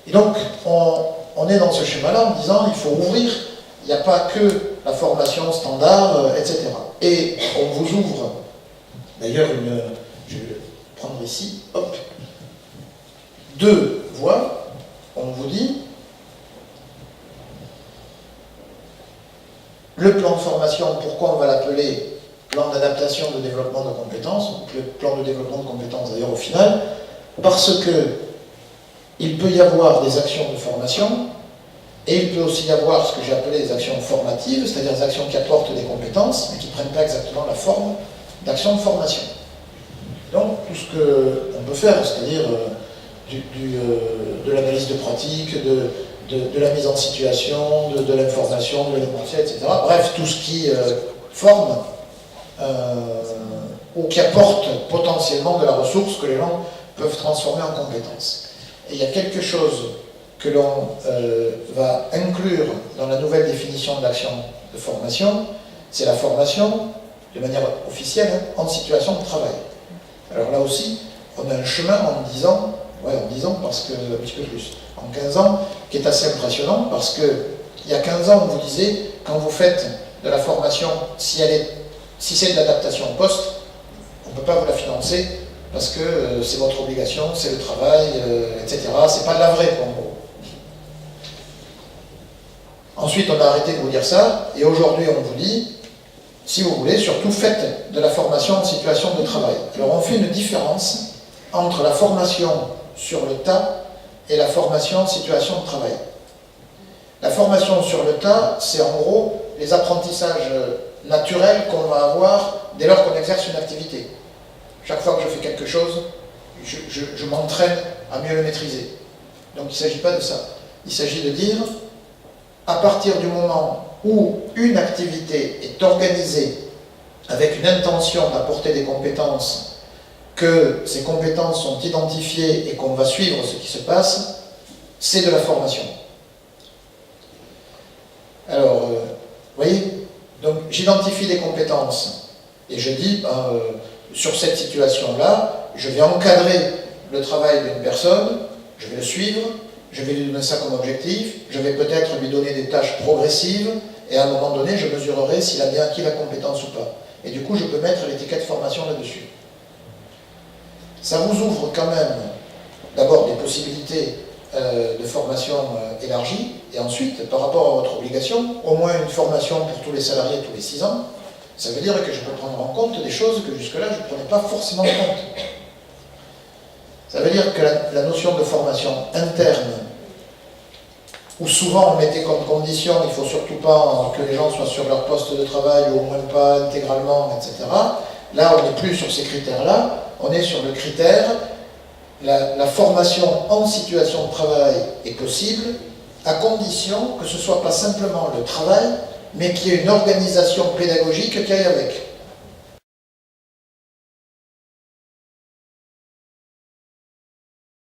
Et donc, on est dans ce schéma-là en disant il faut ouvrir, il n'y a pas que la formation standard, etc. Et on vous ouvre, d'ailleurs, je vais prendre ici, hop, 2 voies, on vous dit le plan de formation, pourquoi on va l'appeler plan d'adaptation de développement de compétences, ou le plan de développement de compétences d'ailleurs au final, parce que il peut y avoir des actions de formation, et il peut aussi y avoir ce que j'ai appelé des actions formatives, c'est-à-dire des actions qui apportent des compétences, mais qui ne prennent pas exactement la forme d'actions de formation. Donc, tout ce qu'on peut faire, c'est-à-dire de l'analyse de pratique, de la mise en situation, de l'information, de l'énonciation, etc. Bref, tout ce qui forme ou qui apporte potentiellement de la ressource que les gens peuvent transformer en compétences. Et il y a quelque chose que l'on va inclure dans la nouvelle définition de l'action de formation, c'est la formation, de manière officielle, en situation de travail. Alors là aussi, on a un chemin en 10 ans, parce que, un petit peu plus, en 15 ans, qui est assez impressionnant, parce qu'il y a 15 ans, on vous disait, quand vous faites de la formation, si c'est de l'adaptation au poste, on ne peut pas vous la financer, parce que c'est votre obligation, c'est le travail, etc. C'est pas de la vraie, en gros. Ensuite, on a arrêté de vous dire ça, et aujourd'hui, on vous dit, si vous voulez, surtout faites de la formation en situation de travail. Alors, on fait une différence entre la formation sur le tas et la formation en situation de travail. La formation sur le tas, c'est en gros les apprentissages naturels qu'on va avoir dès lors qu'on exerce une activité. Chaque fois que je fais quelque chose, je m'entraîne à mieux le maîtriser. Donc il ne s'agit pas de ça. Il s'agit de dire, à partir du moment où une activité est organisée avec une intention d'apporter des compétences, que ces compétences sont identifiées et qu'on va suivre ce qui se passe, c'est de la formation. Alors, vous voyez, donc j'identifie des compétences et je dis, sur cette situation-là, je vais encadrer le travail d'une personne, je vais le suivre, je vais lui donner ça comme objectif, je vais peut-être lui donner des tâches progressives, et à un moment donné, je mesurerai s'il a bien acquis la compétence ou pas. Et du coup, je peux mettre l'étiquette formation là-dessus. Ça vous ouvre quand même, d'abord, des possibilités de formation élargie, et ensuite, par rapport à votre obligation, au moins une formation pour tous les salariés tous les 6 ans, ça veut dire que je peux prendre en compte des choses que jusque-là, je ne prenais pas forcément en compte. Ça veut dire que la notion de formation interne, où souvent on mettait comme condition, il ne faut surtout pas que les gens soient sur leur poste de travail, ou au moins pas intégralement, etc. Là, on n'est plus sur ces critères-là, on est sur le critère, la formation en situation de travail est possible, à condition que ce ne soit pas simplement le travail, mais qu'il y ait une organisation pédagogique qui aille avec.